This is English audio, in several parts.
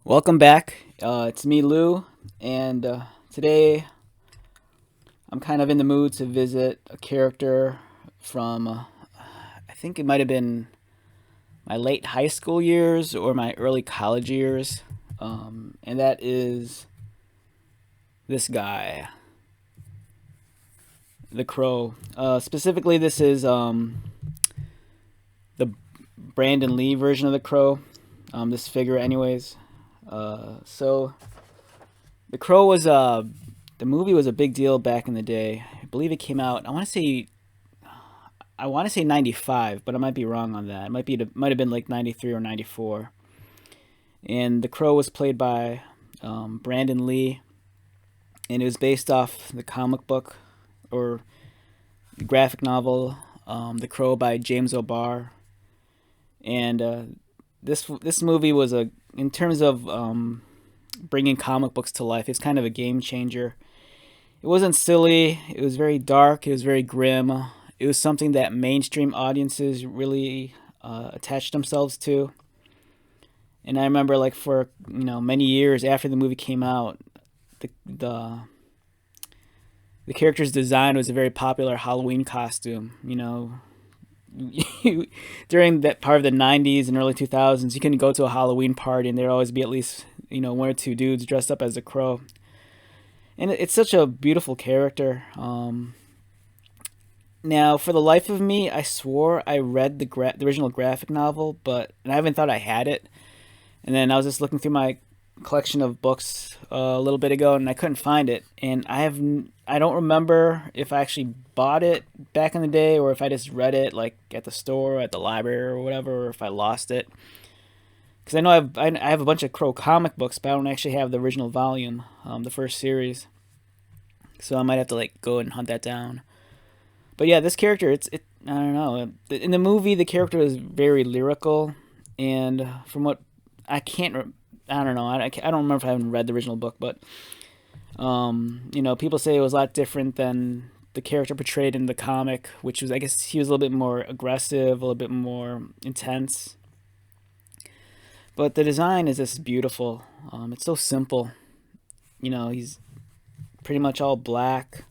Welcome back. It's me, Lou, and today I'm kind of in the mood to visit a character from, I think it might have been my late high school years or my early college years, and that is this guy, the Crow. Specifically, this is the Brandon Lee version of the Crow, this figure, anyways. So The Crow was the movie was a big deal back in the day. I believe it came out. I want to say 95, but I might be wrong on that. It might have been like 93 or 94. And The Crow was played by Brandon Lee, and it was based off the comic book or the graphic novel The Crow by James O'Barr. And this movie was in terms of bringing comic books to life. It's kind of a game changer. It wasn't silly. It was very dark. It was very grim. It was something that mainstream audiences really attached themselves to. And I remember, like, for many years after the movie came out, the the the character's design was a very popular Halloween costume. During that part of the '90s and early 2000s, you couldn't go to a Halloween party and there'd always be at least one or two dudes dressed up as a crow. And it's such a beautiful character. Now, for the life of me, I swore I read the original graphic novel, and I haven't thought I had it. And then I was just looking through my collection of books a little bit ago, and I couldn't find it. And I don't remember if I actually bought it back in the day, or if I just read it like at the store, at the library, or whatever, or if I lost it. Because I know I have a bunch of Crow comic books, but I don't actually have the original volume, the first series. So I might have to like go and hunt that down. But yeah, this character, I don't know. In the movie, the character is very lyrical, and from what I don't know. I don't remember if I haven't read the original book, but people say it was a lot different than the character portrayed in the comic, which was, I guess, he was a little bit more aggressive, a little bit more intense. But the design is just beautiful. It's so simple. He's pretty much all black,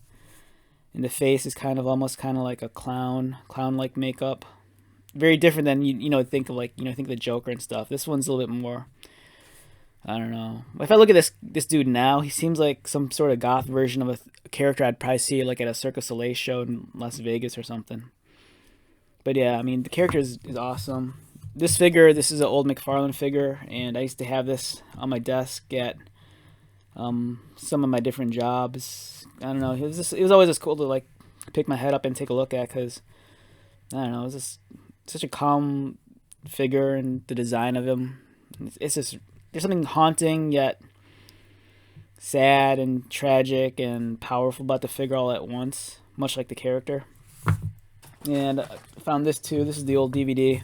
and the face is kind of like a clown-like makeup. Very different than think of, like, think of the Joker and stuff. This one's a little bit more. I don't know. If I look at this dude now, he seems like some sort of goth version of a character I'd probably see like at a Circus Soleil show in Las Vegas or something. But yeah, I mean, the character is awesome. This is an old McFarlane figure, and I used to have this on my desk at some of my different jobs. I don't know. It was always just cool to like pick my head up and take a look at, because I don't know. It was just such a calm figure, and the design of him. It's just there's something haunting yet sad and tragic and powerful about the figure all at once, much like the character. And I found this too. This is the old DVD.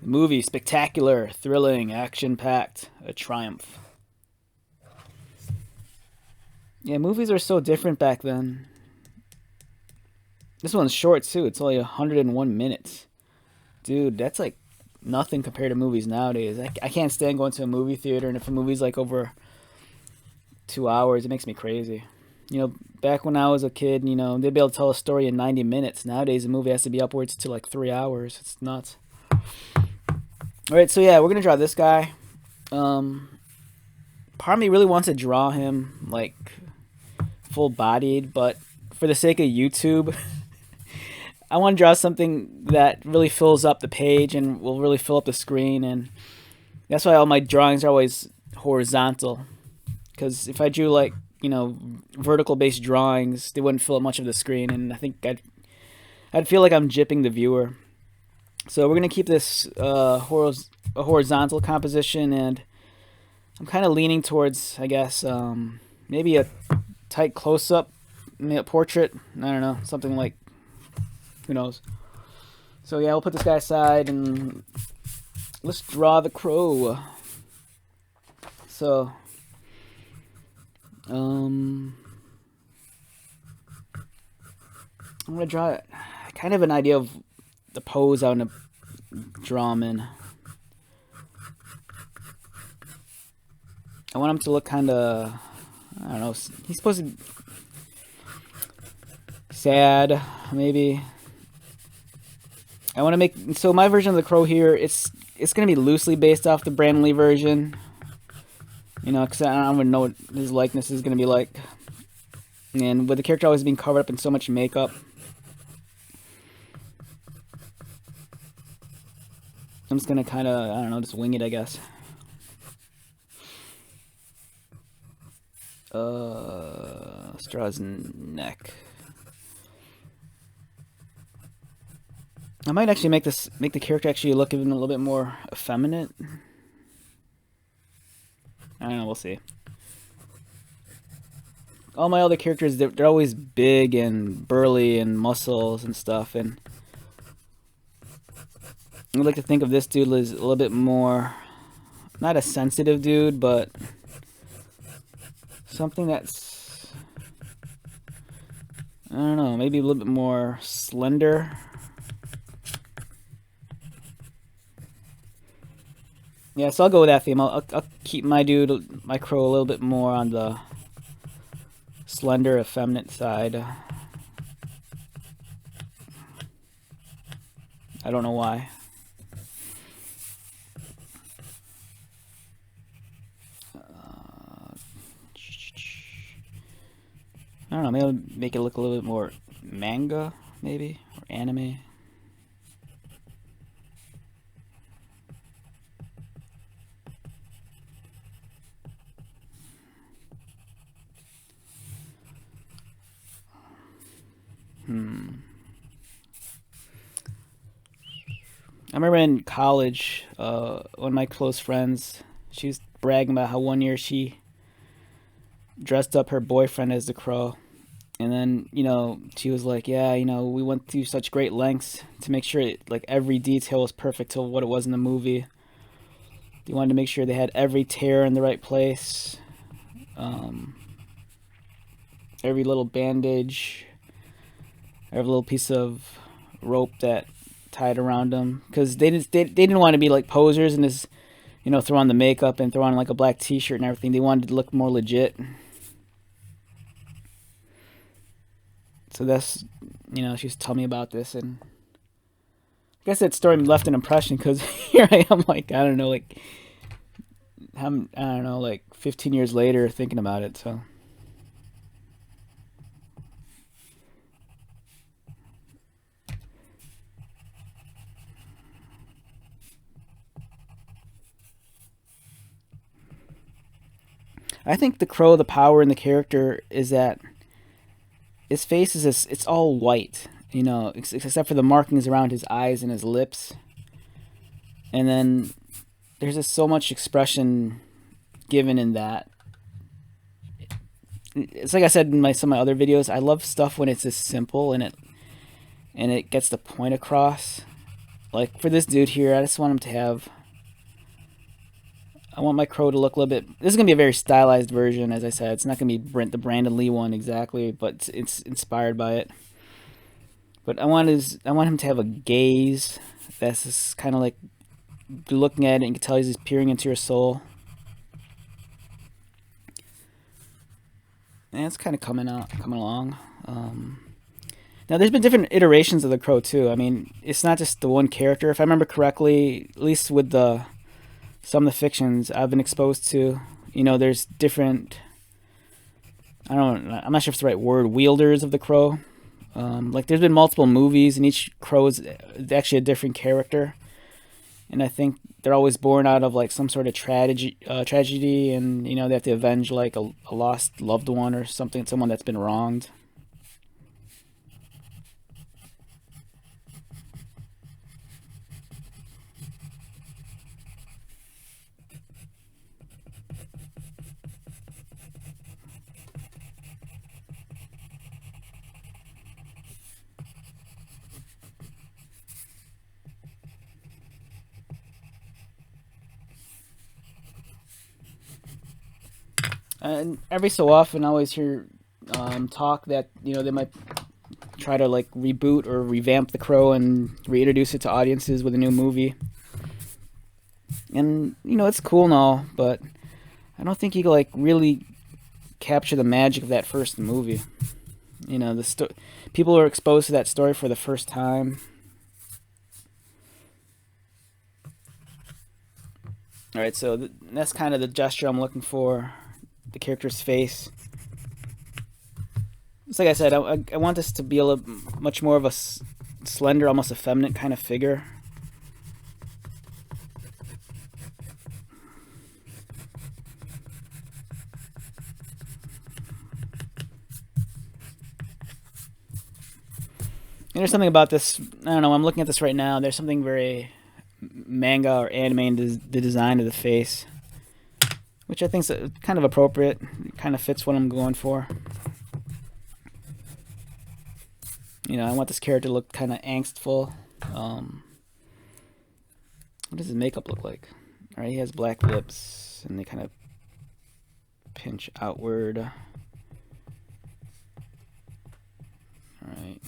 The movie, spectacular, thrilling, action-packed, a triumph. Yeah, movies are so different back then. This one's short too. It's only 101 minutes. Dude, that's like nothing compared to movies nowadays. I can't stand going to a movie theater, and if a movie's like over 2 hours, it makes me crazy. Back when I was a kid, they'd be able to tell a story in 90 minutes. Nowadays, a movie has to be upwards to like 3 hours. It's nuts. All right, so yeah, we're gonna draw this guy. Part of me really wants to draw him like full bodied, but for the sake of YouTube, I want to draw something that really fills up the page and will really fill up the screen, and that's why all my drawings are always horizontal. Because if I drew like vertical based drawings, they wouldn't fill up much of the screen, and I think I'd feel like I'm gypping the viewer. So we're gonna keep this a horizontal composition, and I'm kind of leaning towards, I guess, maybe a tight close up, maybe a portrait. I don't know, something like, who knows. So yeah, we'll put this guy aside and let's draw the crow. So, I'm gonna draw kind of an idea of the pose I want to draw him in. I want him to look kind of, I don't know, he's supposed to be sad, maybe. I want to make, so my version of the Crow here, it's going to be loosely based off the Brandon Lee version. You know, because I don't even know what his likeness is going to be like. And with the character always being covered up in so much makeup, I'm just going to kind of, I don't know, just wing it, I guess. Let's draw his neck. I might actually make the character actually look even a little bit more effeminate. I don't know, we'll see. All my other characters, they're always big and burly and muscles and stuff, and I'd like to think of this dude as a little bit more, not a sensitive dude, but something that's, I don't know, maybe a little bit more slender. Yeah, so I'll go with that theme. I'll keep my dude, my Crow, a little bit more on the slender, effeminate side. I don't know why. I don't know, maybe I'll make it look a little bit more manga, maybe, or anime. I remember in college, one of my close friends, she was bragging about how one year she dressed up her boyfriend as the Crow. And then, you know, she was like, yeah, you know, we went through such great lengths to make sure like every detail was perfect to what it was in the movie. They wanted to make sure they had every tear in the right place, every little bandage, every little piece of rope that tied around them, because they didn't want to be like posers and just, you know, throw on the makeup and throw on like a black t-shirt and everything. They wanted to look more legit. So that's, you know, she was telling me about this, and I guess that story left an impression, because here I am, like, I don't know, like, I don't know, like 15 years later thinking about it. So I think the Crow, the power in the character is that his face is this, it's all white, you know, except for the markings around his eyes and his lips. And then there's just so much expression given in that. It's like I said in some of my other videos, I love stuff when it's just simple and it gets the point across. Like for this dude here, I just want him to have, I want my Crow to look a little bit, this is going to be a very stylized version, as I said. It's not going to be the Brandon Lee one exactly, but it's inspired by it. But I want him to have a gaze that's just kind of like looking at it, and you can tell he's peering into your soul. And it's kind of coming along. Now, there's been different iterations of the Crow too. I mean, it's not just the one character. If I remember correctly, at least with some of the fictions I've been exposed to, you know, there's different, I'm not sure if it's the right word, wielders of the Crow. Like there's been multiple movies, and each Crow is actually a different character. And I think they're always born out of like some sort of tragedy, and you know, they have to avenge like a lost loved one or something, someone that's been wronged. And every so often, I always hear talk that, you know, they might try to like reboot or revamp the Crow and reintroduce it to audiences with a new movie. And you know, it's cool and all, but I don't think you could like really capture the magic of that first movie. People are exposed to that story for the first time. All right, so that's kind of the gesture I'm looking for. The character's face. It's like I said, I want this to be a little much more of a slender, almost effeminate kind of figure. And there's something about this. I don't know. I'm looking at this right now. There's something very manga or anime in the design of the face, which I think is kind of appropriate. It kind of fits what I'm going for. I want this character to look kind of angstful. What does his makeup look like? All right, he has black lips, and they kind of pinch outward. All right.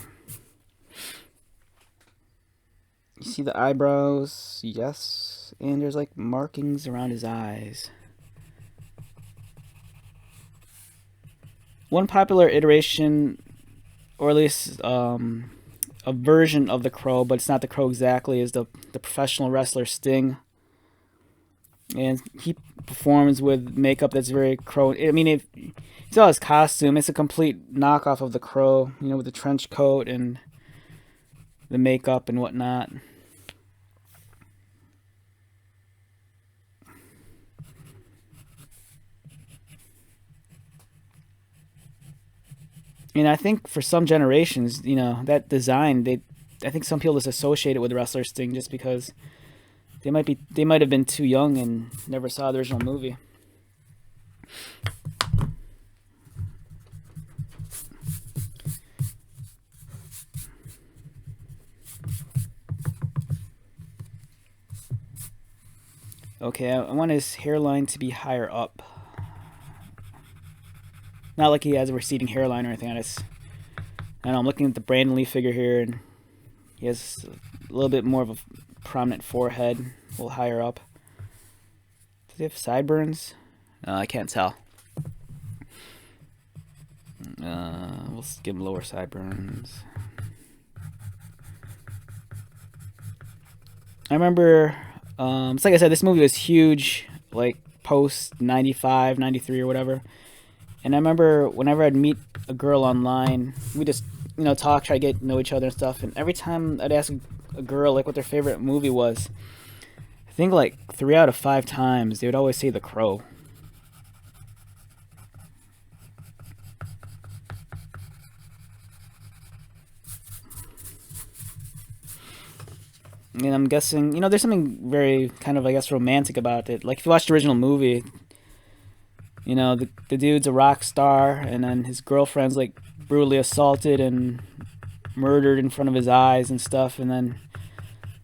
You see the eyebrows? Yes. And there's like markings around his eyes. One popular iteration, or at least a version of the Crow, but it's not the Crow exactly, is the professional wrestler Sting. And he performs with makeup that's very Crow. I mean, if you saw his costume, it's a complete knockoff of the Crow, with the trench coat and the makeup and whatnot. And I think for some generations, that design, I think some people just associate it with wrestler Sting just because they might have been too young and never saw the original movie. Okay, I want his hairline to be higher up. Not like he has a receding hairline or anything. I don't know, I'm looking at the Brandon Lee figure here, and he has a little bit more of a prominent forehead, a little higher up. Does he have sideburns? I can't tell. We'll give him lower sideburns. I remember, it's like I said, this movie was huge, like post 95, 93 or whatever. And I remember whenever I'd meet a girl online, we just, talk, try to get to know each other and stuff. And every time I'd ask a girl, like, what their favorite movie was, I think, like, 3 out of 5 times, they would always say The Crow. And I'm guessing, there's something very kind of, I guess, romantic about it. Like, if you watch the original movie, the dude's a rock star, and then his girlfriend's like brutally assaulted and murdered in front of his eyes and stuff. And then,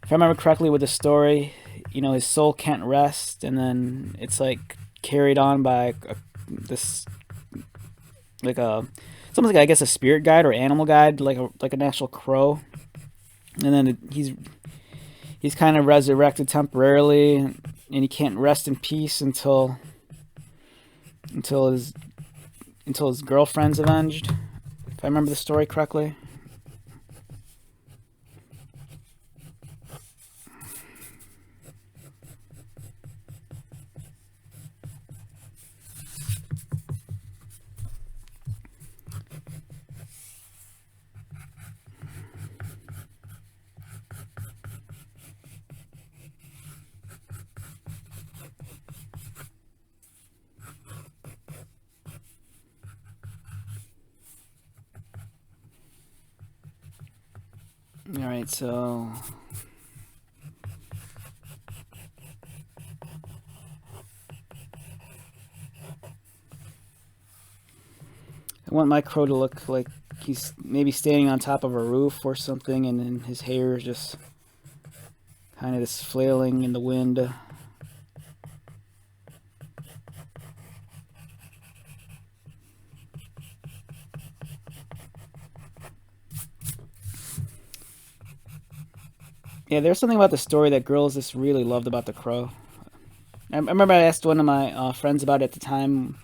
if I remember correctly with the story, his soul can't rest, and then it's like carried on by this, like it's almost like, I guess, a spirit guide or animal guide, like an actual crow. And then he's kind of resurrected temporarily, and he can't rest in peace until his girlfriend's avenged, if I remember the story correctly. Alright, so I want my crow to look like he's maybe standing on top of a roof or something, and then his hair is just kind of just flailing in the wind. Yeah, there's something about the story that girls just really loved about The Crow. I remember I asked one of my friends about it at the time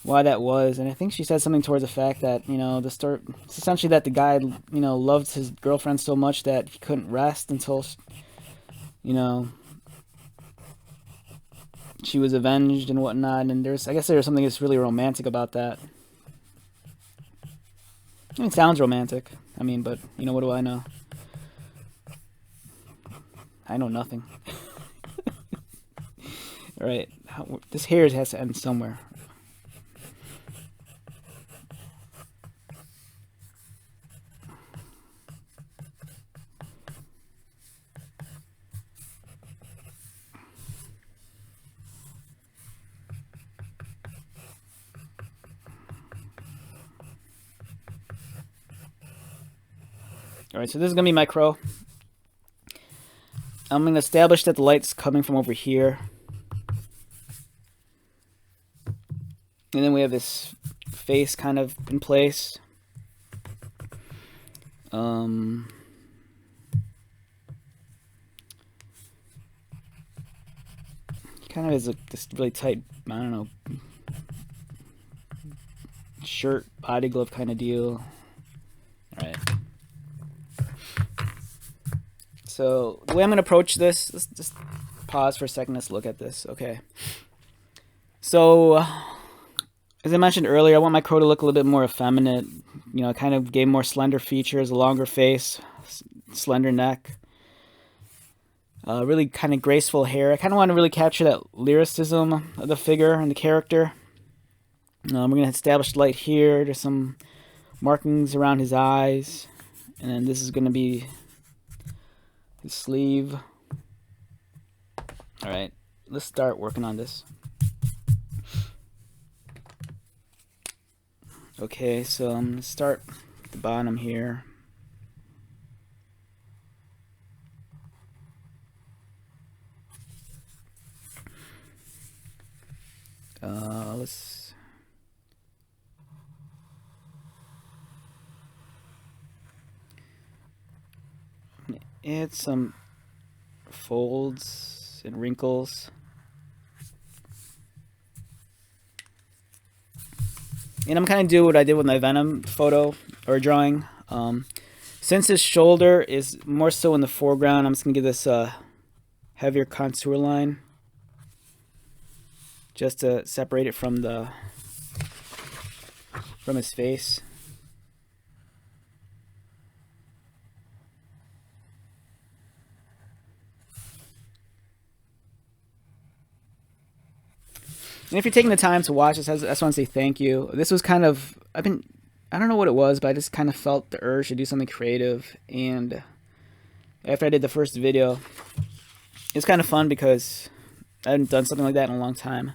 why that was, and I think she said something towards the fact that the story, it's essentially that the guy loved his girlfriend so much that he couldn't rest until you know she was avenged and whatnot. And I guess there's something that's really romantic about that. I mean, it sounds romantic. I mean, but what do I know? I know nothing. All right, this hair has to end somewhere. All right, so this is gonna be my crow. I'm gonna establish that the light's coming from over here, and then we have this face kind of in place. Kind of is this really tight, I don't know, shirt, body glove kind of deal. All right. So the way I'm going to approach this, let's just pause for a second. Let's look at this. Okay. So as I mentioned earlier, I want my crow to look a little bit more effeminate. Kind of gave more slender features, a longer face, slender neck. Really kind of graceful hair. I kind of want to really capture that lyricism of the figure and the character. We're going to establish light here. There's some markings around his eyes. And then this is going to be his sleeve. Alright, let's start working on this. Okay, so I'm going to start at the bottom here. Let's add some folds and wrinkles. And I'm kind of doing what I did with my Venom photo or drawing. Since his shoulder is more so in the foreground, I'm just going to give this a heavier contour line, just to separate it from his face. And if you're taking the time to watch this, I just want to say thank you. This was kind of, I don't know what it was, but I just kind of felt the urge to do something creative. And after I did the first video, it's kind of fun because I hadn't done something like that in a long time.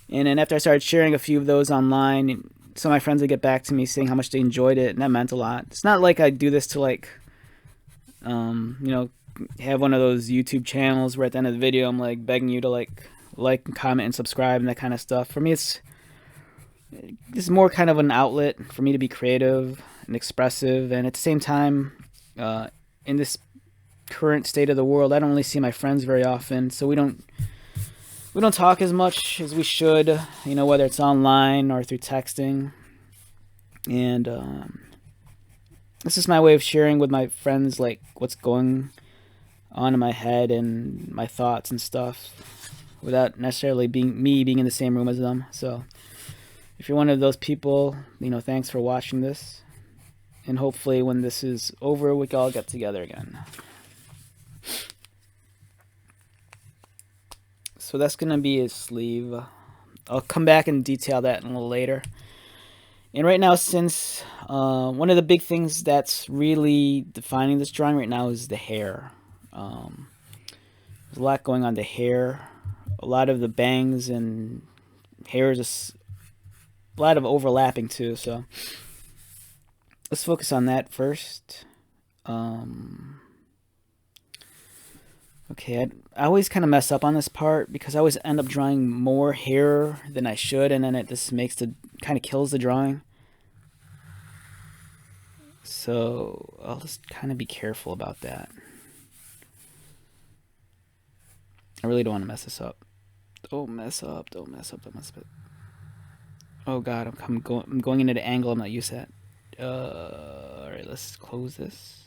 And then after I started sharing a few of those online, some of my friends would get back to me saying how much they enjoyed it, and that meant a lot. It's not like I do this to have one of those YouTube channels where at the end of the video I'm like begging you to like and comment and subscribe and that kind of stuff. For me, it's more kind of an outlet for me to be creative and expressive, and at the same time, in this current state of the world, I don't really see my friends very often, so we don't talk as much as we should, whether it's online or through texting. And this is my way of sharing with my friends like what's going on in my head and my thoughts and stuff, without necessarily being in the same room as them. So if you're one of those people, thanks for watching this, and hopefully when this is over, we can all get together again. So that's going to be his sleeve. I'll come back and detail that a little later. And right now, since one of the big things that's really defining this drawing right now is the hair. There's a lot going on the hair. A lot of the bangs and hair is just a lot of overlapping too. So let's focus on that first. Okay, I always kind of mess up on this part because I always end up drawing more hair than I should, and then it just kind of kills the drawing. So I'll just kind of be careful about that. I really don't want to mess this up. Don't mess up. Don't mess up. Don't mess up. Oh god, I'm going into the angle I'm not used to. All right, let's close this.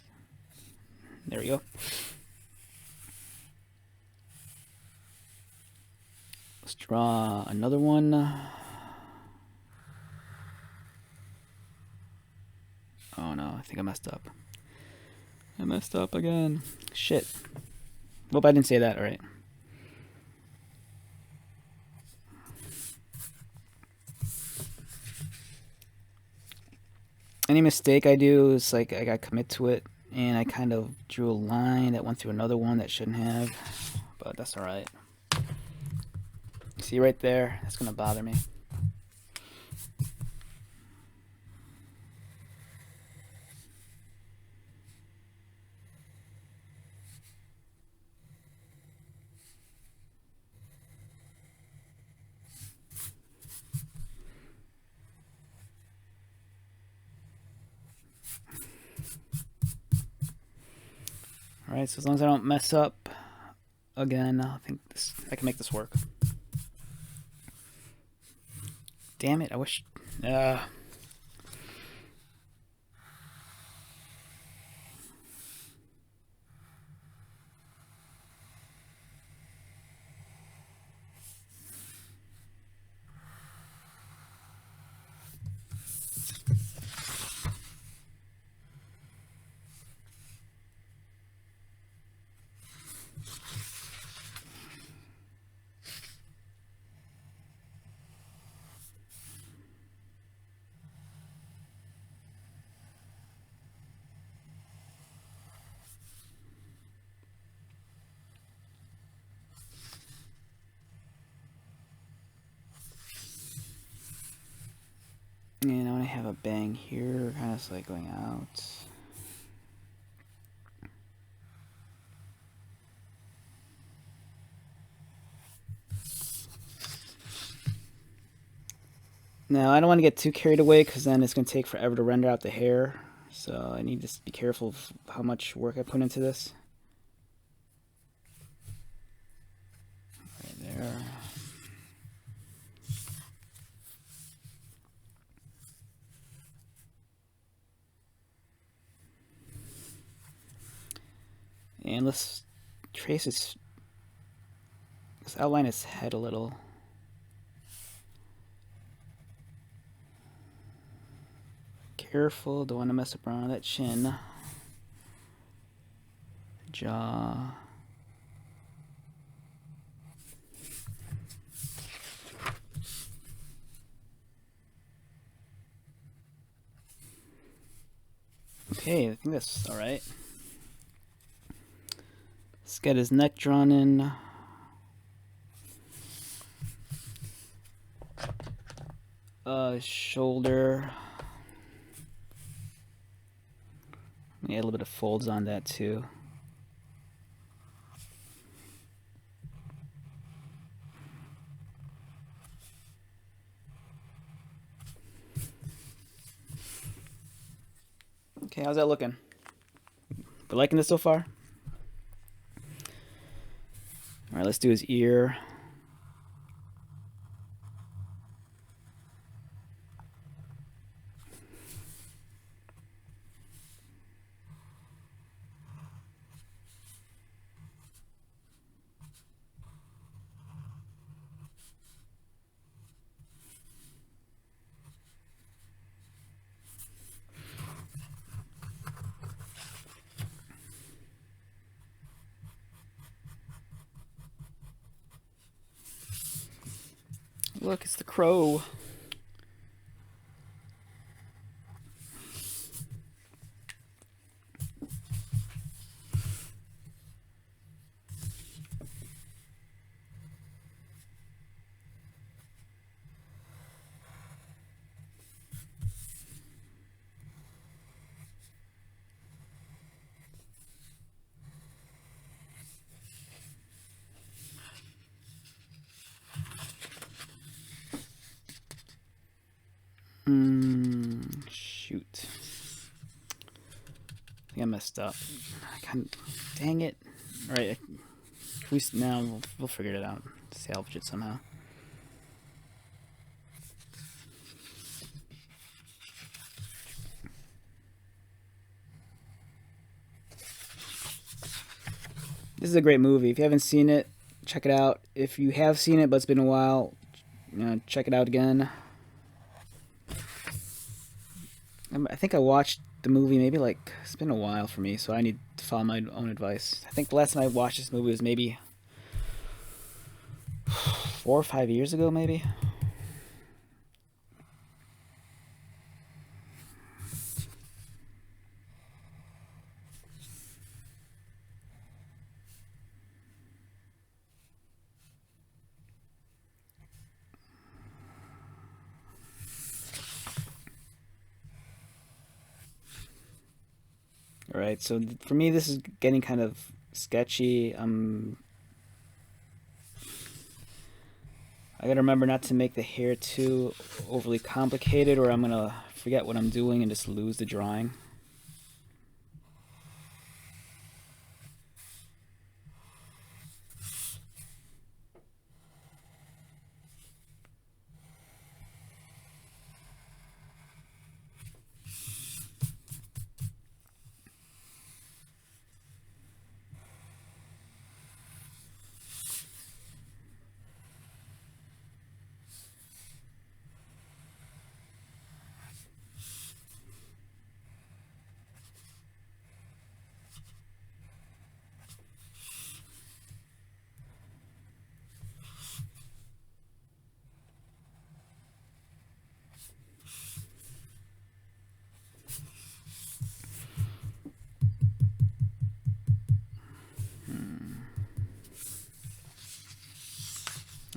There we go. Let's draw another one. Oh no, I think I messed up. I messed up again. Shit. Hope I didn't say that. All right. Any mistake I do is like I gotta commit to it, and I kind of drew a line that went through another one that shouldn't have, but that's all right. See right there? That's gonna bother me. All right, so as long as I don't mess up again, I think I can make this work. Damn it! I wish. And I want to have a bang here, kind of like going out. Now, I don't want to get too carried away because then it's going to take forever to render out the hair. So I need to be careful of how much work I put into this. Right there. And let's trace let's outline its head a little. Careful, don't want to mess up around that chin. Jaw. Okay, I think that's alright. Let's get his neck drawn in. Shoulder. Add a little bit of folds on that too. Okay, how's that looking? We liking this so far? All right, let's do his ear. Look, it's the crow. Shoot. I think I messed up. Dang it. All right. Now we'll figure it out. salvage it somehow. This is a great movie. If you haven't seen it, check it out. If you have seen it but it's been a while, check it out again. I think I watched the movie maybe like, it's been a while for me, so I need to follow my own advice. I think the last time I watched this movie was maybe 4 or 5 years ago, maybe. Alright, so for me this is getting kind of sketchy. I gotta remember not to make the hair too overly complicated, or I'm gonna forget what I'm doing and just lose the drawing.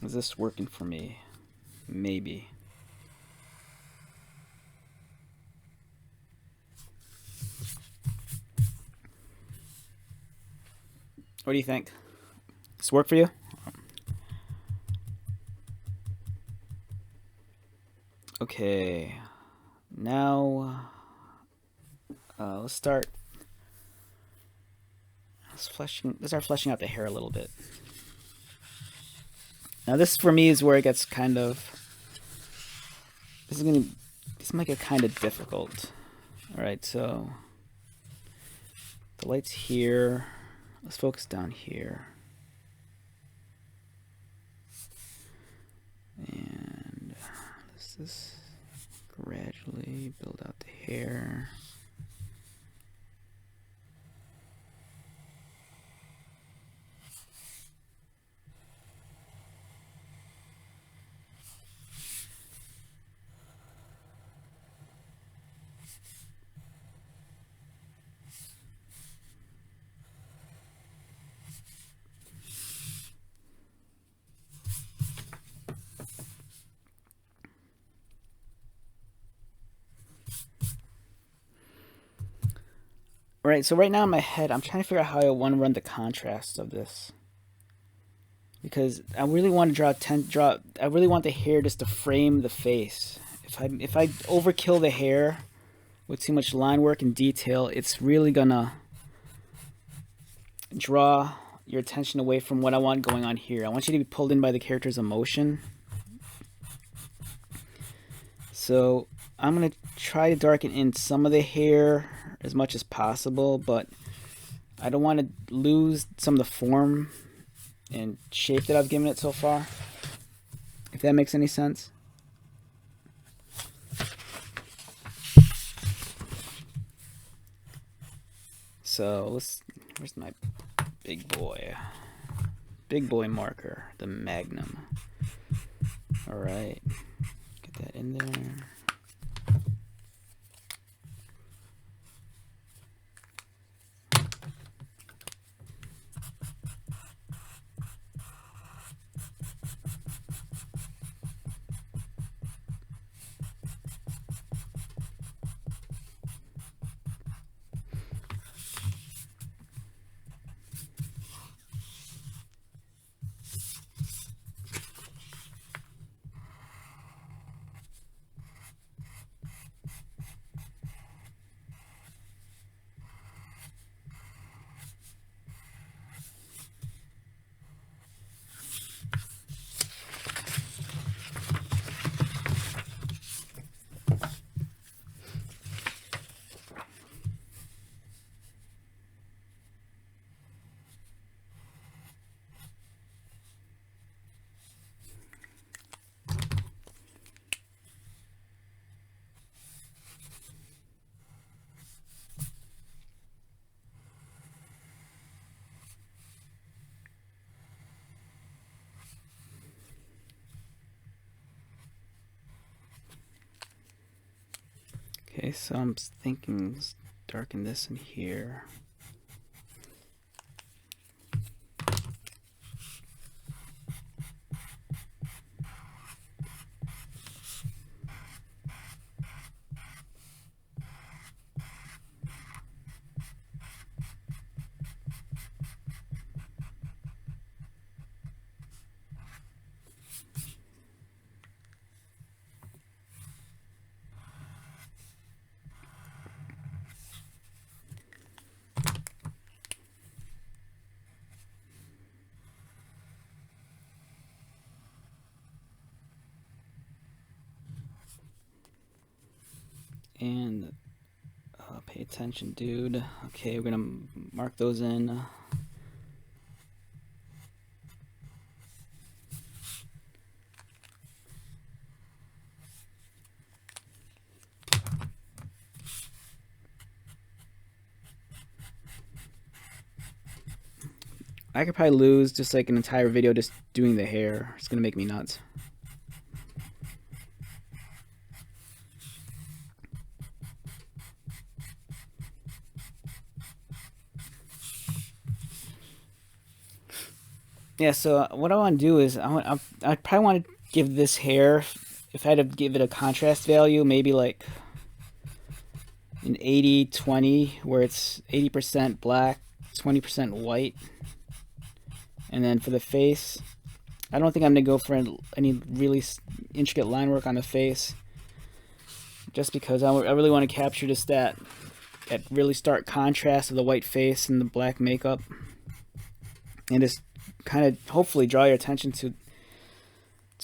Is this working for me? Maybe. What do you think? Does this work for you? Okay. Now, let's start. Let's start fleshing out the hair a little bit. Now this for me is where it gets kind of, this might get kind of difficult. Alright, so the light's here. Let's focus down here. And let's just gradually build out the hair. Right, so right now in my head, I'm trying to figure out how I want to run the contrast of this, because I really want to I really want the hair just to frame the face. If I overkill the hair with too much line work and detail, it's really gonna draw your attention away from what I want going on here. I want you to be pulled in by the character's emotion. So I'm gonna try to darken in some of the hair as much as possible, but I don't want to lose some of the form and shape that I've given it so far, if that makes any sense. So where's my big boy marker, the Magnum. All right, get that in there. Okay, so I'm thinking darken this in here. And pay attention, dude. Okay, we're gonna mark those in. I could probably lose just like an entire video just doing the hair. It's gonna make me nuts. Yeah, so what I want to do is I probably want to give this hair, if I had to give it a contrast value, maybe like an 80-20, where it's 80% black, 20% white. And then for the face, I don't think I'm going to go for any really intricate line work on the face, just because I really want to capture just that really stark contrast of the white face and the black makeup, and just kind of hopefully draw your attention to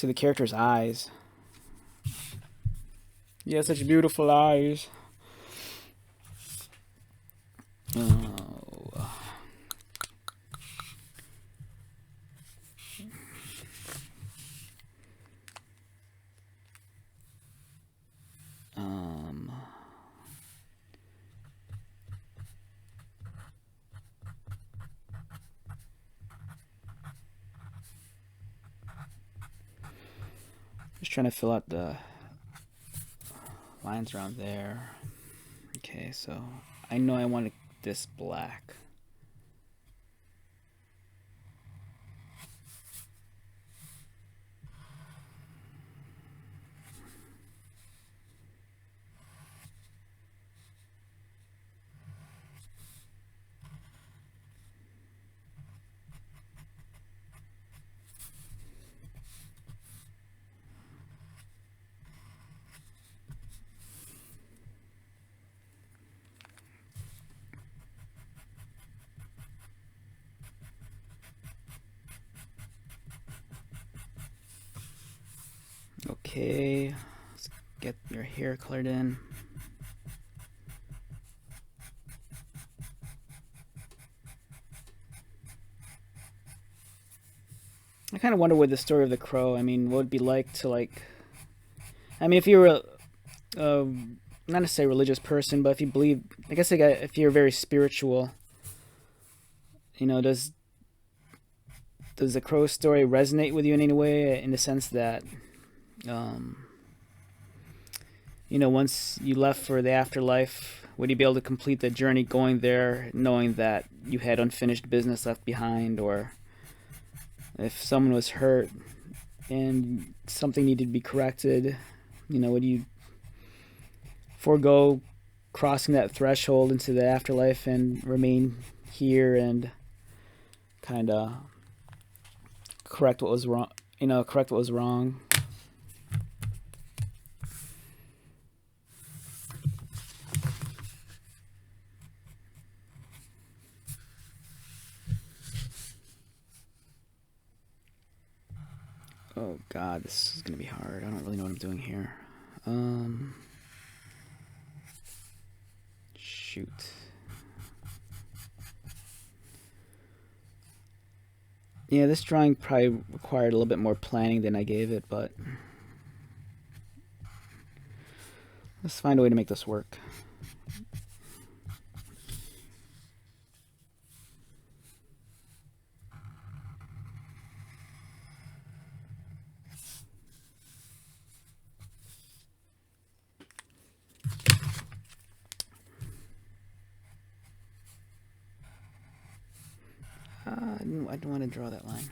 the character's eyes. Yeah, such beautiful eyes. Oh. Just trying to fill out the lines around there. Okay, so I know I want this black. Okay, let's get your hair colored in. I kind of wonder what the story of the crow, I mean, what would it be like to, like, I mean, if you were not necessarily a religious person, but if you believe, I guess like if you're very spiritual, you know, does the crow story resonate with you in any way, in the sense that, you know, once you left for the afterlife, would you be able to complete the journey going there knowing that you had unfinished business left behind? Or if someone was hurt and something needed to be corrected, you know, would you forego crossing that threshold into the afterlife and remain here and kind of correct what was wrong, you know, correct what was wrong? Oh god, this is gonna be hard. I don't really know what I'm doing here. Shoot. Yeah, this drawing probably required a little bit more planning than I gave it, but let's find a way to make this work. don't want to draw that line.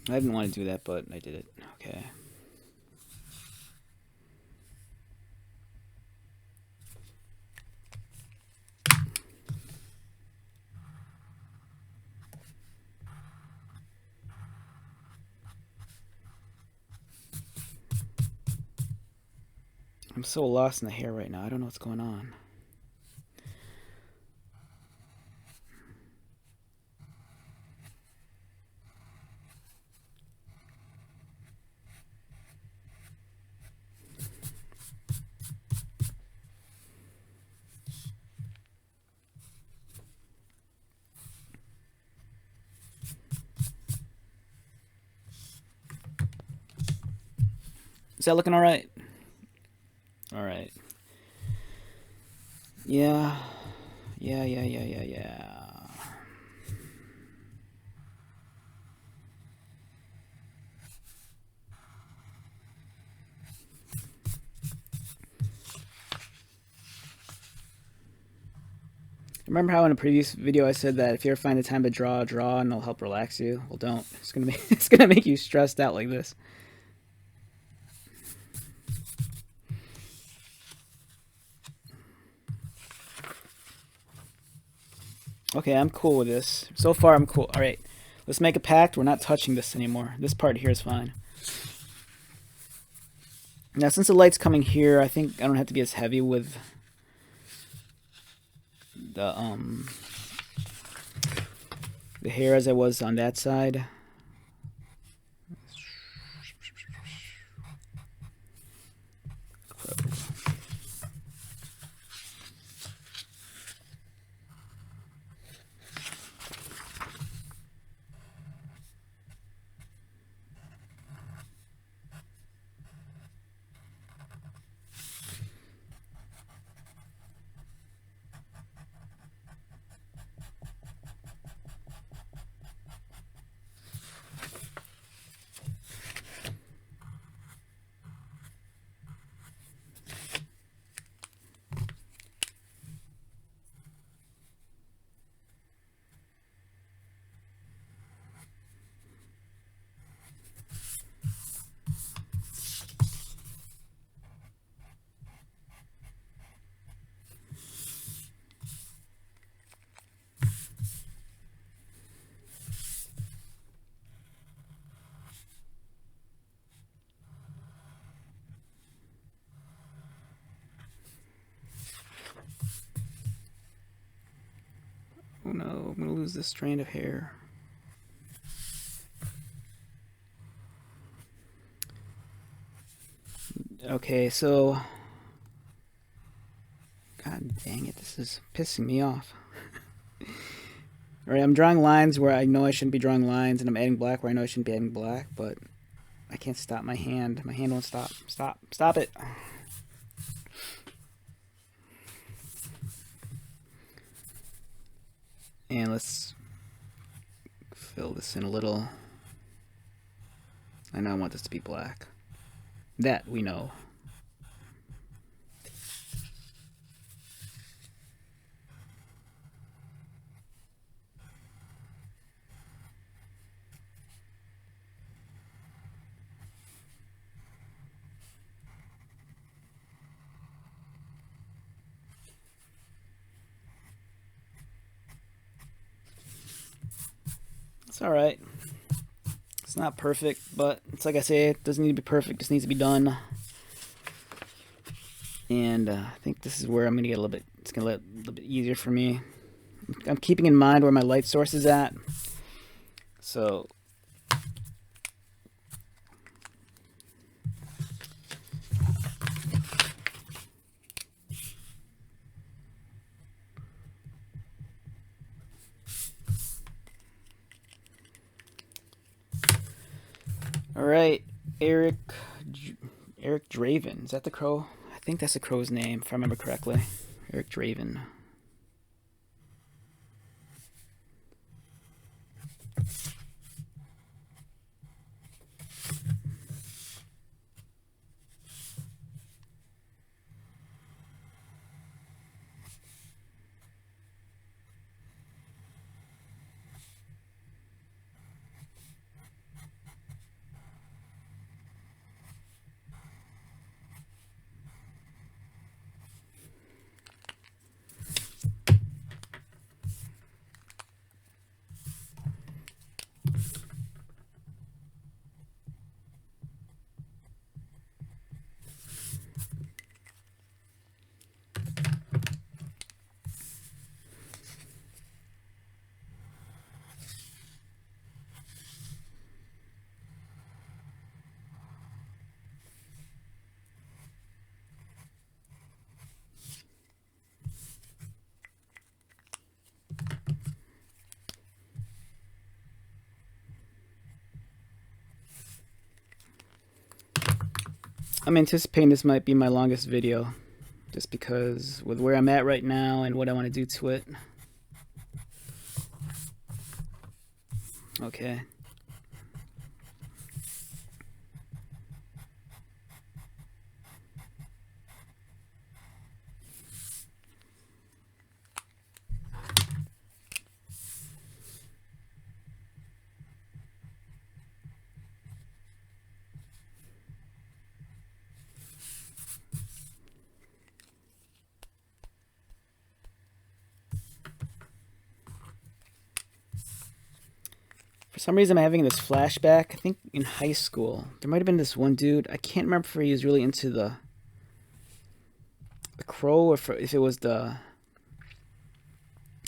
I didn't want to do that, but I did it. Okay. I'm so lost in the hair right now. I don't know what's going on. Is that looking all right? All right. Yeah. Remember how in a previous video I said that if you ever find the time to draw, and it'll help relax you? Well, don't. It's gonna make you stressed out like this. Okay, I'm cool with this. So far, I'm cool. All right, let's make a pact. We're not touching this anymore. This part here is fine. Now, since the light's coming here, I think I don't have to be as heavy with the hair as I was on that side. Oh no, I'm gonna lose this strand of hair. Okay, so... God dang it, this is pissing me off. Alright, I'm drawing lines where I know I shouldn't be drawing lines, and I'm adding black where I know I shouldn't be adding black, but I can't stop my hand. My hand won't stop. Stop it. And let's fill this in a little. I know I want this to be black. That we know. It's alright. It's not perfect, but it's like I say, it doesn't need to be perfect, it just needs to be done. And I think this is where I'm going to get a little bit, it's going to get a little bit easier for me. I'm keeping in mind where my light source is at. So All right, Eric Eric Draven. Is that the crow? I think that's the crow's name, if I remember correctly. Eric Draven. I'm anticipating this might be my longest video, just because with where I'm at right now and what I want to do to it. Okay. For some reason, I'm having this flashback. I think in high school, there might have been this one dude. I can't remember if he was really into the crow or if it was the.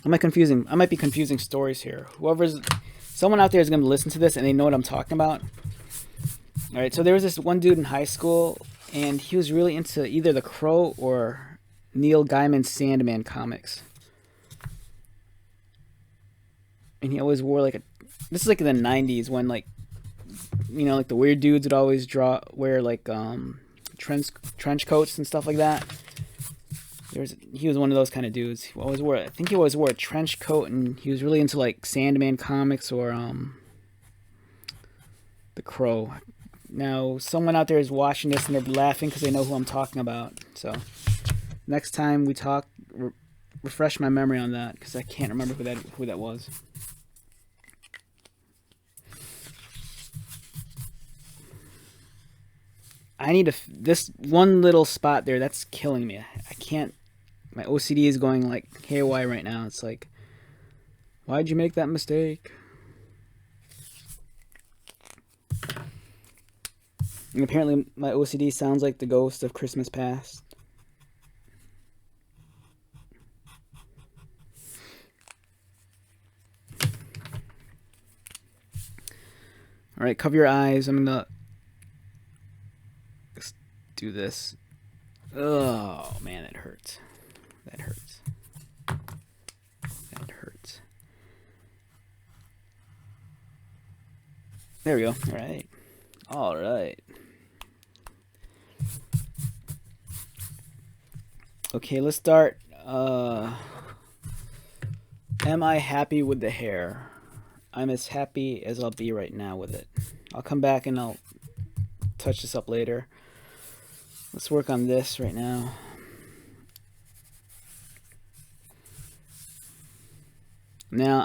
I might be confusing stories here. Someone out there is going to listen to this and they know what I'm talking about. All right, so there was this one dude in high school, and he was really into either the Crow or Neil Gaiman's Sandman comics. And he always wore like a. This is like in the '90s when like the weird dudes would always wear like trench coats and stuff like that. He was one of those kind of dudes. I think he always wore a trench coat, and he was really into like Sandman comics or the Crow. Now someone out there is watching this and they're laughing because they know who I'm talking about. So next time we talk, refresh my memory on that, because I can't remember who that was. I need this one little spot there. That's killing me. I can't. My OCD is going like haywire right now. It's like, why'd you make that mistake? And apparently, my OCD sounds like the ghost of Christmas past. All right, cover your eyes. I'm gonna do this. Oh man, that hurts. That hurts. That hurts. There we go. All right. All right. Okay, let's start. Am I happy with the hair? I'm as happy as I'll be right now with it. I'll come back and I'll touch this up later. Let's work on this right now. Now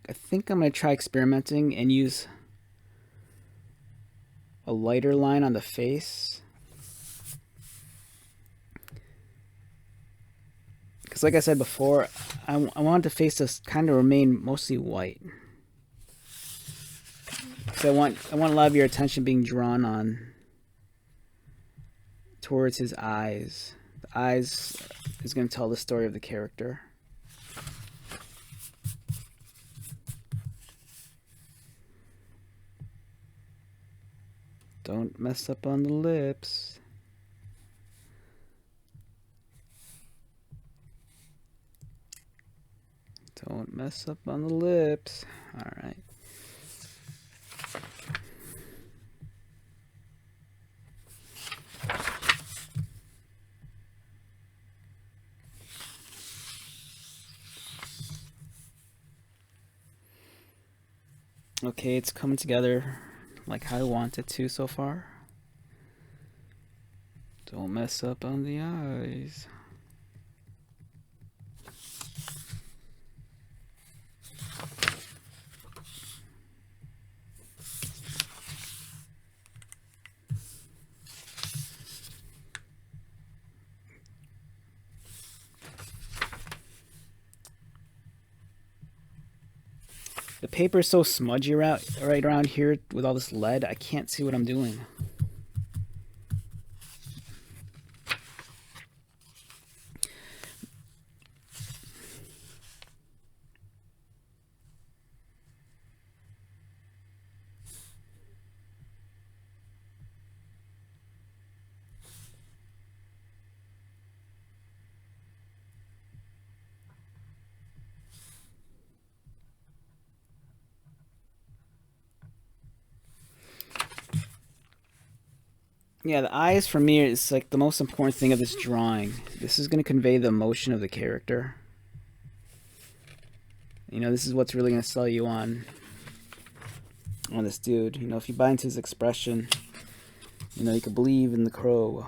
I think I'm gonna try experimenting and use a lighter line on the face, because like I said before, I want the face to kind of remain mostly white. So I want a lot of your attention being drawn on towards his eyes. The eyes is going to tell the story of the character. Don't mess up on the lips. Don't mess up on the lips. All right. Okay, it's coming together like how I want it to so far. Don't mess up on the eyes. The paper is so smudgy right around here with all this lead, I can't see what I'm doing. Yeah, the eyes for me is like the most important thing of this drawing. This is going to convey the emotion of the character. You know, this is what's really going to sell you on this dude. You know, if you buy into his expression, you know, you could believe in the crow.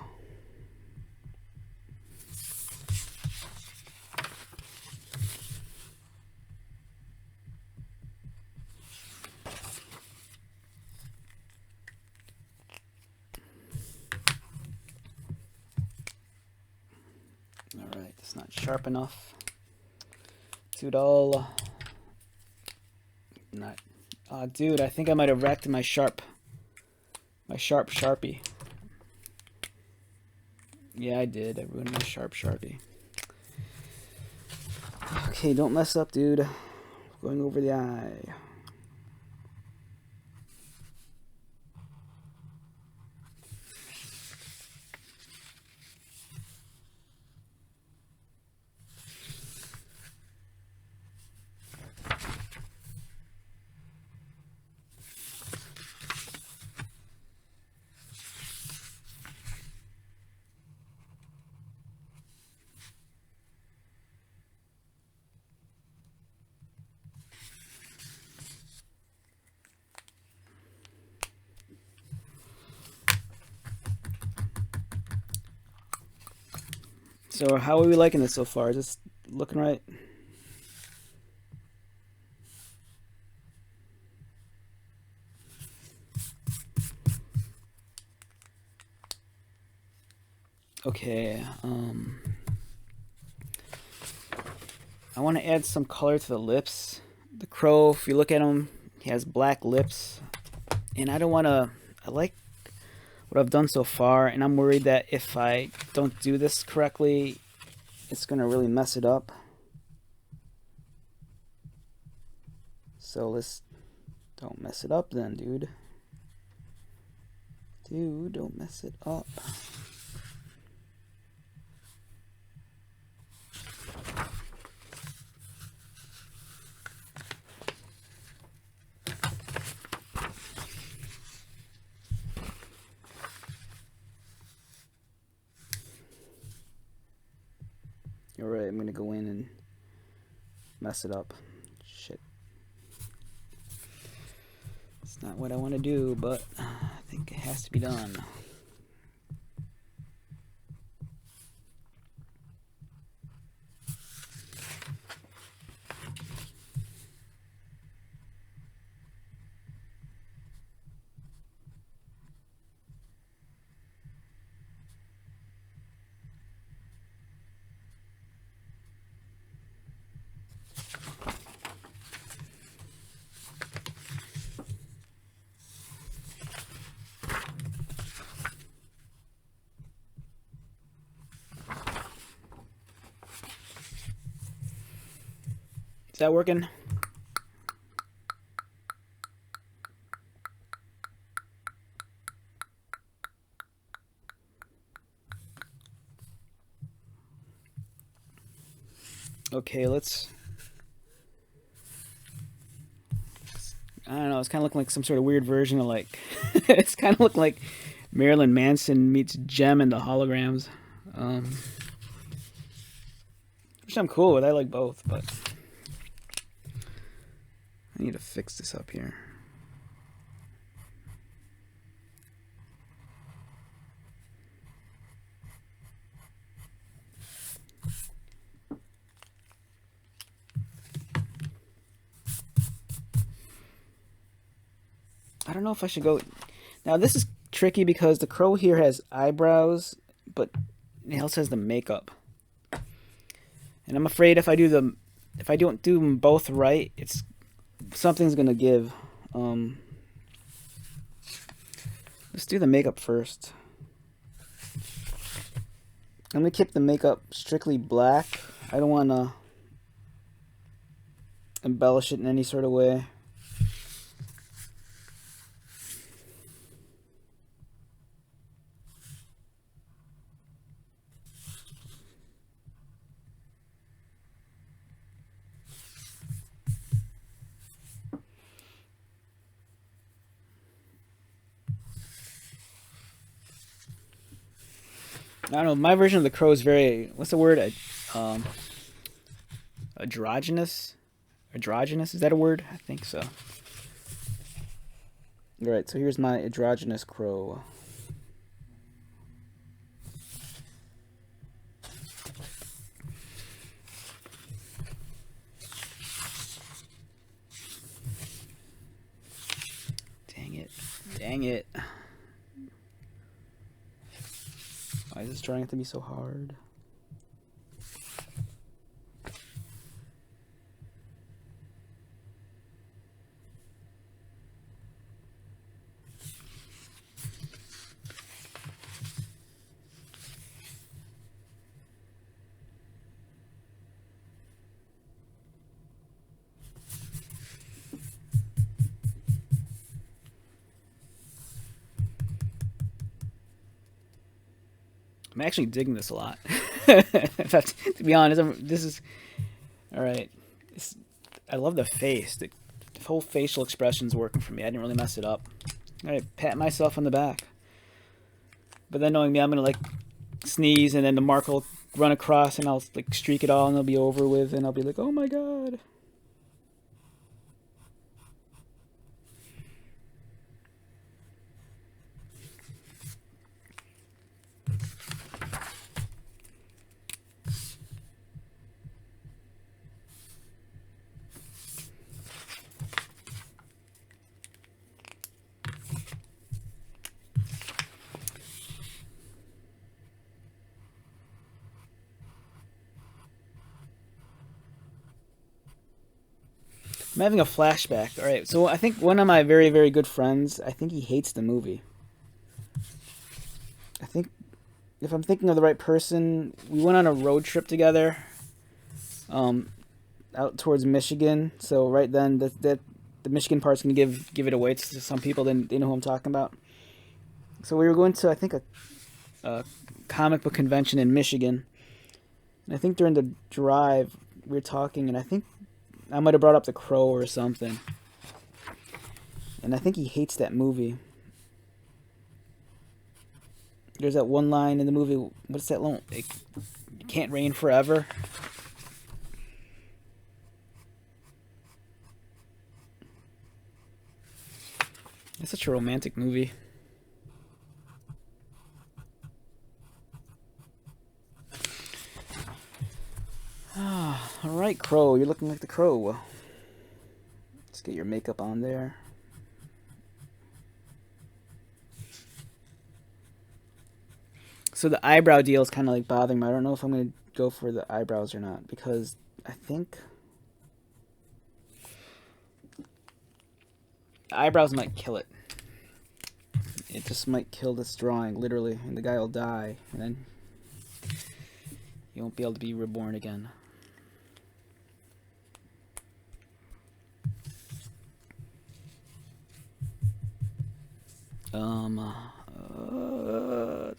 Alright, it's not sharp enough. Too dull. Not. Oh, dude, I think I might have wrecked my sharp Sharpie. Yeah, I did. I ruined my sharp Sharpie. Okay, don't mess up, dude. Going over the eye. So how are we liking this so far? Is this looking right? Okay, I want to add some color to the lips. The crow, if you look at him, he has black lips. And I don't want to... I like what I've done so far, and I'm worried that if I don't do this correctly, it's going to really mess it up. So let's... Don't mess it up then, dude. Dude, don't mess it up. Alright, I'm gonna go in and mess it up. Shit. It's not what I want to do, but I think it has to be done. Is that working? Okay, let's... I don't know, it's kind of looking like some sort of weird version of like... it's kind of looking like Marilyn Manson meets Gem and the Holograms. Which I'm cool with, I like both, but... I need to fix this up here. I don't know if I should go. Now this is tricky because the crow here has eyebrows, but it also has the makeup. And I'm afraid if I don't do them both right, it's something's gonna give. Um, let's do the makeup first. I'm gonna keep the makeup strictly black. I don't want to embellish it in any sort of way. I don't know. My version of the crow is very, what's the word? Um, androgynous. Androgynous, is that a word? I think so. All right, so here's my androgynous crow. Dang it. Dang it. Why is this trying to be so hard? I'm actually digging this a lot. To be honest, this is all right. I love the face. The whole facial expression's working for me. I didn't really mess it up. All right, pat myself on the back. But then knowing me, I'm gonna like sneeze, and then the mark will run across, and I'll like streak it all, and it'll be over with, and I'll be like, oh my god. I'm having a flashback. All right, so I think one of my very, very good friends, I think he hates the movie. I think, if I'm thinking of the right person, we went on a road trip together, out towards Michigan. So right then, the Michigan part's gonna give it away to some people. Then they know who I'm talking about. So we were going to, I think, a comic book convention in Michigan. And I think during the drive, we were talking, and I think I might have brought up The Crow or something. And I think he hates that movie. There's that one line in the movie. What's that line? It can't rain forever. It's such a romantic movie. All right, Crow. You're looking like the Crow. Let's get your makeup on there. So the eyebrow deal is kind of like bothering me. I don't know if I'm going to go for the eyebrows or not, because I think the eyebrows might kill it. It just might kill this drawing, literally, and the guy will die, and then you won't be able to be reborn again.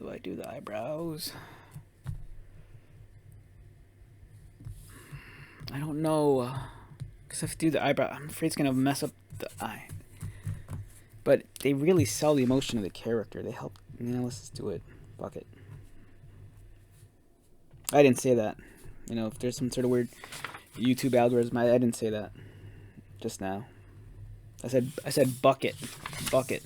Do I do the eyebrows? I don't know. Because if I do the eyebrow, I'm afraid it's going to mess up the eye. But they really sell the emotion of the character. They help. Let's just do it. Fuck it. I didn't say that. If there's some sort of weird YouTube algorithm, I didn't say that just now. I said bucket. Bucket.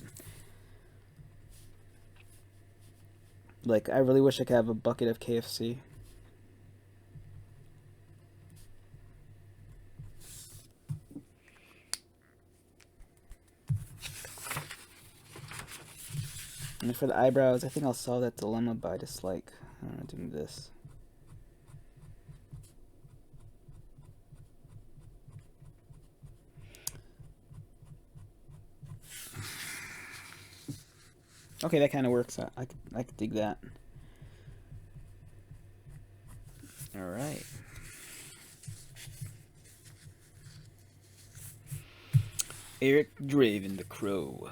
Like, I really wish I could have a bucket of KFC. And for the eyebrows, I think I'll solve that dilemma by just like doing this. Okay, that kind of works. I could dig that. All right. Eric Draven, the Crow.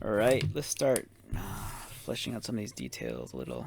All right, let's start fleshing out some of these details a little.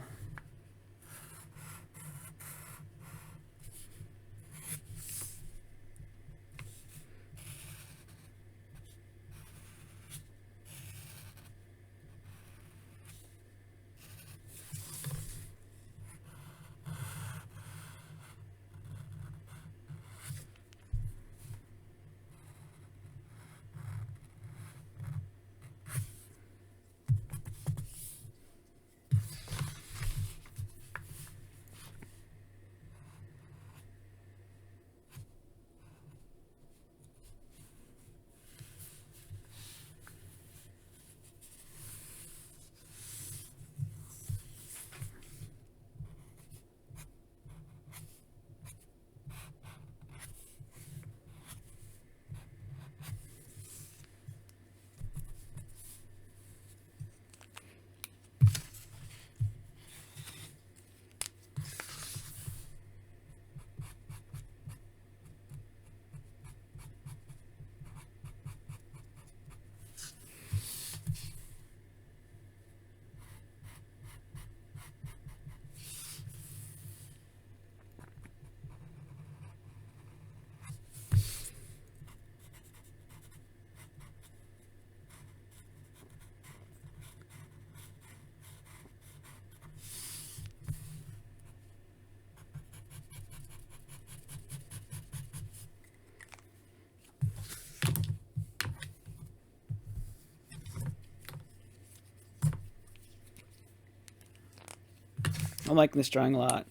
I'm liking this drawing a lot.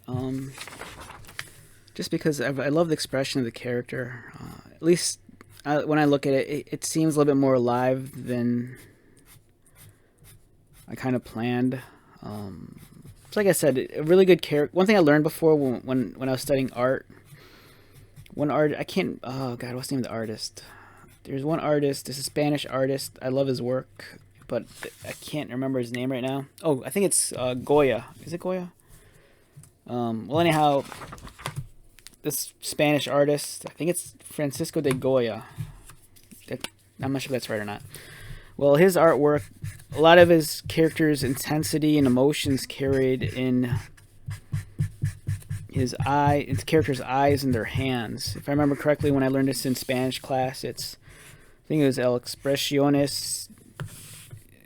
Just because I love the expression of the character. At least when I look at it, it seems a little bit more alive than I kind of planned. So like I said, a really good character. One thing I learned before when I was studying art, I can't. Oh God, what's the name of the artist? There's one artist. There's a Spanish artist. I love his work, but I can't remember his name right now. Oh, I think it's Goya. Is it Goya? Well, anyhow, this Spanish artist, I think it's Francisco de Goya. I'm not sure if that's right or not. Well, his artwork, a lot of his characters' intensity and emotions carried in his characters' eyes and their hands. If I remember correctly, when I learned this in Spanish class, I think it was El Expresiones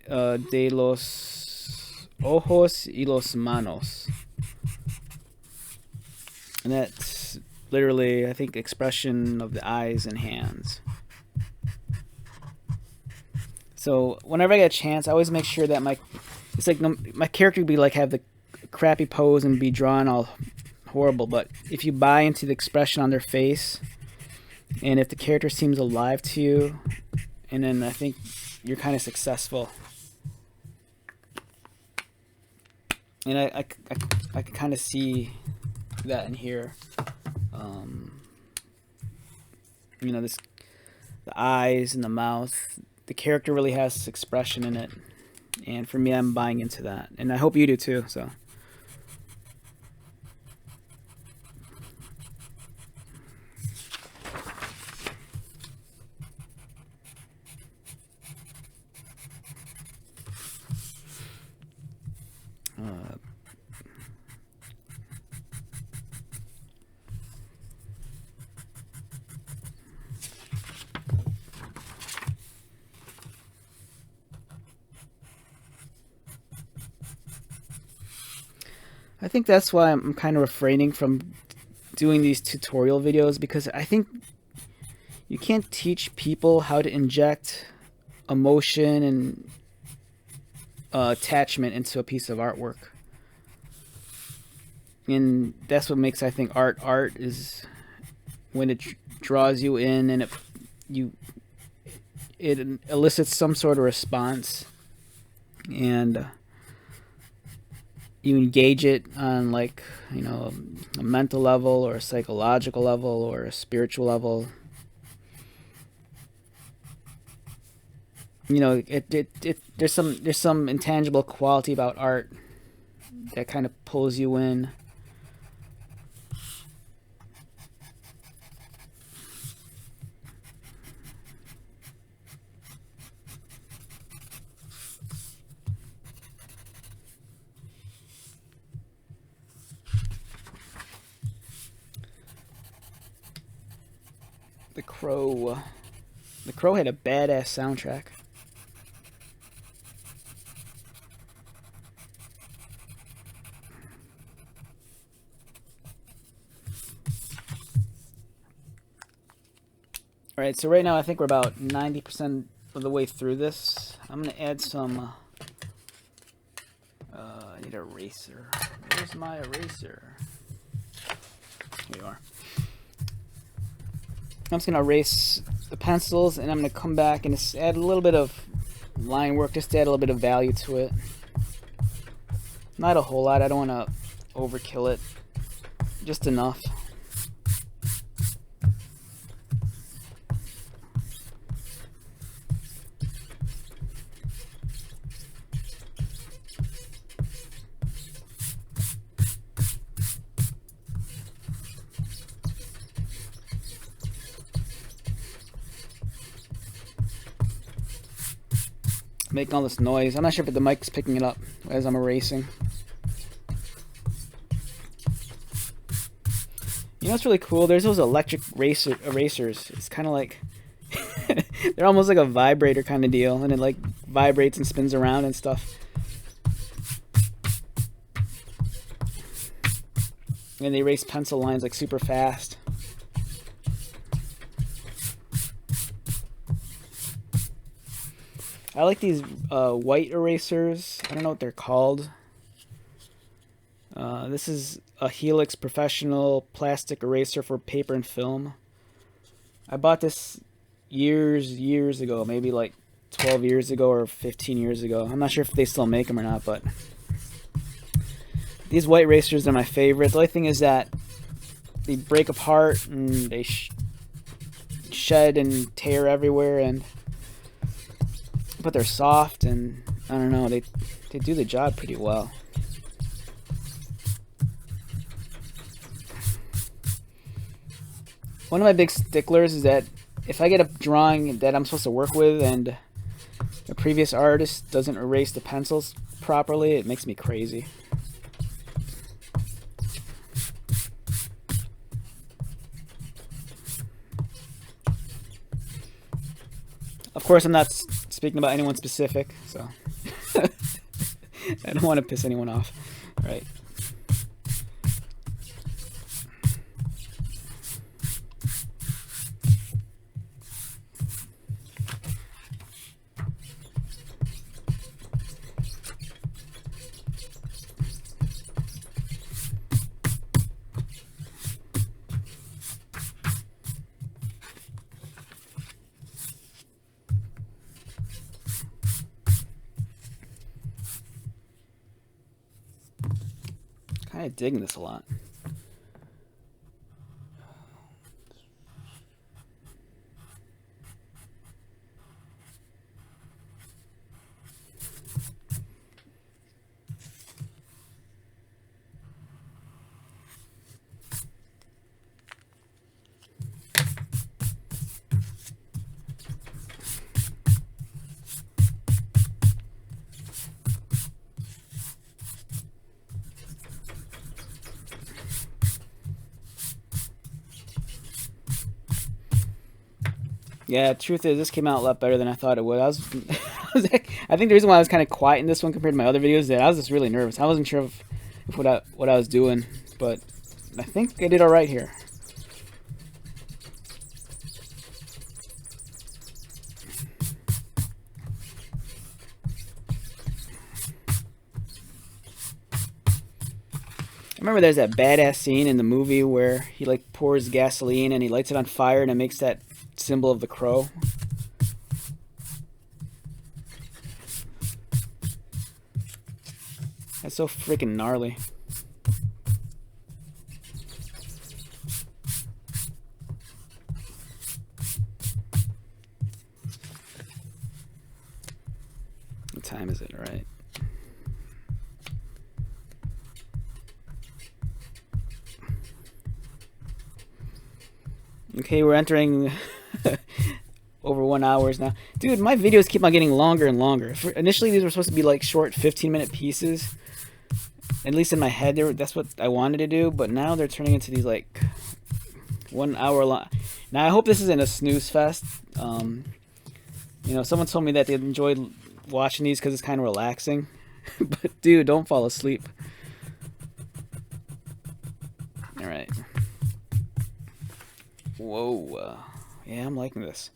de los Ojos y los Manos. And that's literally, I think, expression of the eyes and hands. So whenever I get a chance, I always make sure that my character would be like have the crappy pose and be drawn all horrible. But if you buy into the expression on their face, and if the character seems alive to you, and then I think you're kind of successful. And I can kind of see that in here. The eyes and the mouth. The character really has expression in it, and for me, I'm buying into that, and I hope you do too. So. I think that's why I'm kind of refraining from doing these tutorial videos, because I think you can't teach people how to inject emotion and attachment into a piece of artwork. And that's what makes, I think, art is when it draws you in, and you it elicits some sort of response, and you engage it on, like, a mental level or a psychological level or a spiritual level. There's some intangible quality about art that kind of pulls you in. The Crow. The Crow had a badass soundtrack. Alright, so right now I think we're about 90% of the way through this. I'm going to add some... I need an eraser. Where's my eraser? Here you are. I'm just going to erase the pencils, and I'm going to come back and just add a little bit of line work, just to add a little bit of value to it. Not a whole lot. I don't want to overkill it. Just enough. Making all this noise. I'm not sure if the mic's picking it up as I'm erasing. You know what's really cool? There's those electric erasers. It's kind of like... they're almost like a vibrator kind of deal. And it like vibrates and spins around and stuff. And they erase pencil lines like super fast. I like these white erasers. I don't know what they're called. This is a Helix Professional Plastic Eraser for paper and film. I bought this years ago, maybe like 12 years ago or 15 years ago. I'm not sure if they still make them or not, but these white erasers are my favorite. The only thing is that they break apart and they shed and tear everywhere, but they're soft, and I don't know, they do the job pretty well. One of my big sticklers is that if I get a drawing that I'm supposed to work with and the previous artist doesn't erase the pencils properly, it makes me crazy. Of course, I'm not speaking about anyone specific, so I don't want to piss anyone off. All right. Kind of digging this a lot. Yeah, truth is, this came out a lot better than I thought it would. I think the reason why I was kind of quiet in this one compared to my other videos is that I was just really nervous. I wasn't sure if what I was doing, but I think I did all right here. Remember there's that badass scene in the movie where he like pours gasoline and he lights it on fire and it makes that symbol of the crow? That's so freaking gnarly. What time is it, right? Okay, we're entering over 1 hour now. Dude, my videos keep on getting longer and longer. Initially, these were supposed to be like short 15-minute pieces. At least in my head, that's what I wanted to do. But now they're turning into these like 1 hour long. Now, I hope this isn't a snooze fest. You know, someone told me that they enjoyed watching these because it's kind of relaxing. But dude, don't fall asleep. All right. Whoa. Yeah, I'm liking this.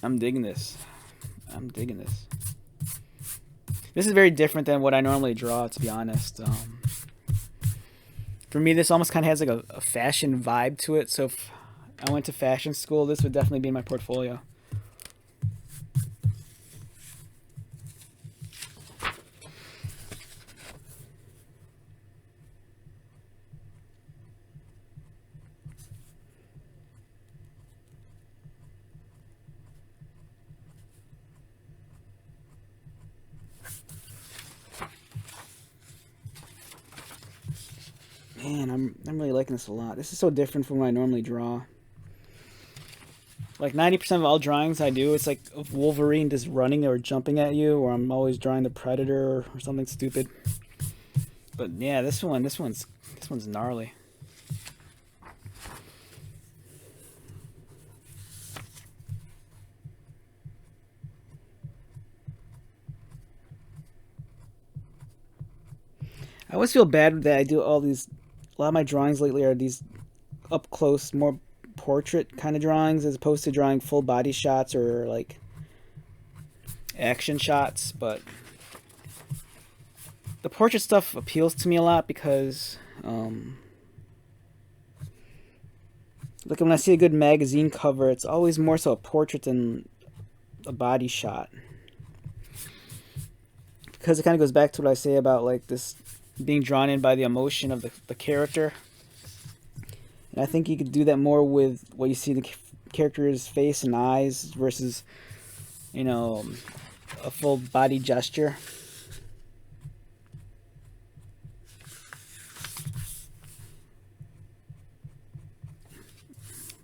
I'm digging this. I'm digging this. This is very different than what I normally draw, to be honest. For me, this almost kind of has like a fashion vibe to it. So if I went to fashion school, this would definitely be in my portfolio. Man, I'm really liking this a lot. This is so different from what I normally draw. Like 90% of all drawings I do, it's like of Wolverine just running or jumping at you, or I'm always drawing the Predator or something stupid. But yeah, this one's gnarly. I always feel bad that I do all these. A lot of my drawings lately are these up close, more portrait kind of drawings, as opposed to drawing full body shots or like action shots. But the portrait stuff appeals to me a lot because, like when I see a good magazine cover, it's always more so a portrait than a body shot. Because it kind of goes back to what I say about like this being drawn in by the emotion of the character. And I think you could do that more with what you see the character's face and eyes versus, you know, a full body gesture.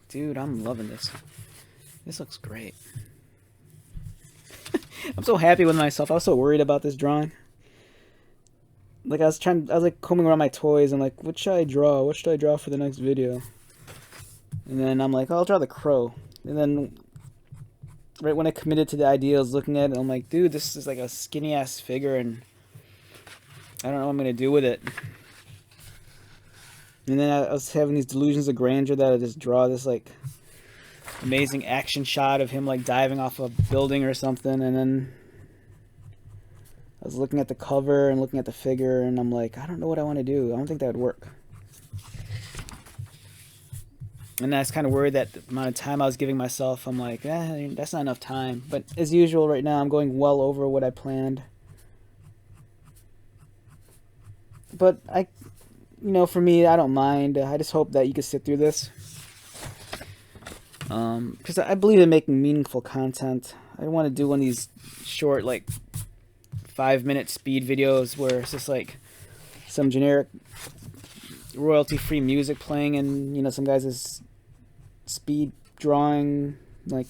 Dude, I'm loving this. This looks great. I'm so happy with myself. I was so worried about this drawing. Like I was like combing around my toys and like, what should I draw? What should I draw for the next video? And then I'm like, oh, I'll draw the crow. And then right when I committed to the idea, I was looking at it, I'm like, dude, this is like a skinny ass figure and I don't know what I'm gonna do with it. And then I was having these delusions of grandeur that I just draw this like amazing action shot of him like diving off a building or something, and then I was looking at the cover and looking at the figure and I'm like, I don't know what I want to do. I don't think that would work. And I was kind of worried that the amount of time I was giving myself, I'm like, that's not enough time. But as usual right now, I'm going well over what I planned. But for me, I don't mind. I just hope that you can sit through this. Because I believe in making meaningful content. I don't want to do one of these short, like, 5-minute speed videos where it's just like some generic royalty-free music playing and, some guys is speed drawing like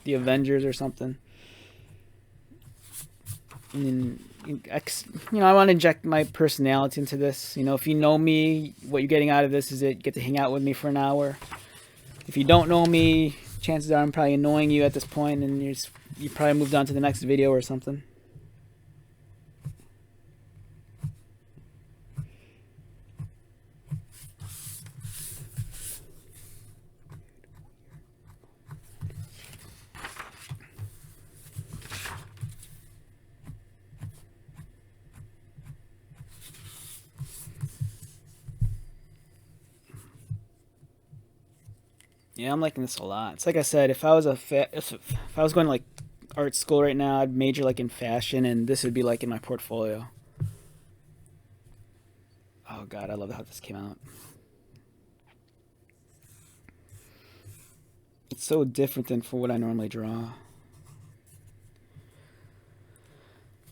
the Avengers or something. And then, I want to inject my personality into this. If you know me, what you're getting out of this is that you get to hang out with me for an hour. If you don't know me, chances are I'm probably annoying you at this point and you probably moved on to the next video or something. Yeah, I'm liking this a lot. It's like I said, if I was if I was going to like art school right now, I'd major like in fashion, and this would be like in my portfolio. Oh God, I love how this came out. It's so different than for what I normally draw.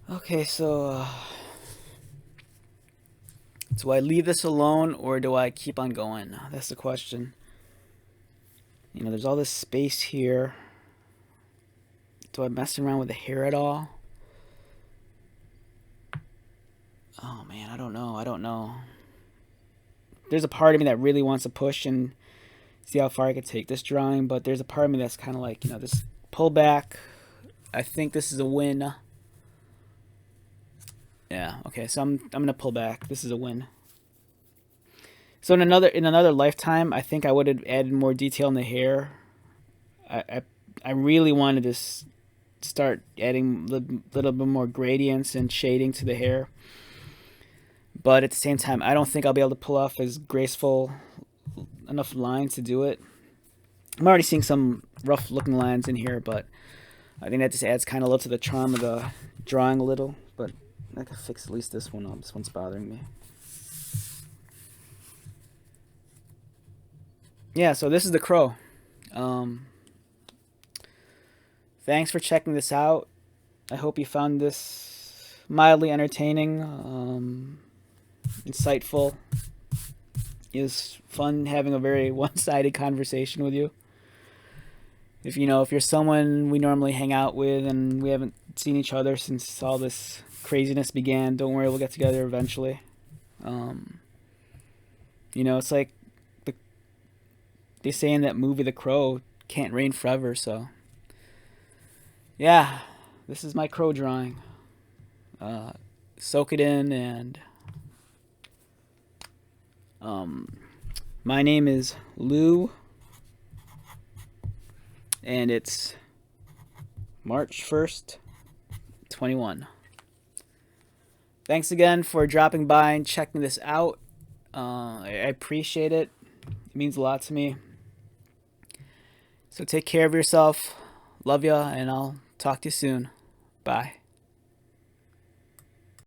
Okay, so do I leave this alone or do I keep on going? That's the question. You know, there's all this space here. Do I mess around with the hair at all? Oh man, I don't know. I don't know. There's a part of me that really wants to push and see how far I could take this drawing, but there's a part of me that's kind of like, you know, this pull back. I think this is a win. Yeah, okay, so I'm gonna pull back. This is a win. So in another lifetime, I think I would have added more detail in the hair. I I, I really wanted to start adding a little bit more gradients and shading to the hair. But at the same time, I don't think I'll be able to pull off as graceful enough lines to do it. I'm already seeing some rough looking lines in here, but I think that just adds kind of a little to the charm of the drawing a little. But I can fix at least this one up. This one's bothering me. Yeah, so this is the crow. Um, Thanks for checking this out. I hope you found this mildly entertaining, insightful. It was fun having a very one-sided conversation with you. If you know, if you're someone we normally hang out with and we haven't seen each other since all this craziness began, don't worry, we'll get together eventually. Um, you know, it's like the, they say in that movie, The Crow, can't rain forever. So yeah, this is my crow drawing. Uh, Soak it in, and um, my name is Lou, and it's March 1st, 21. Thanks again for dropping by and checking this out. I appreciate it. It means a lot to me. So take care of yourself. Love ya, and I'll talk to you soon. Bye.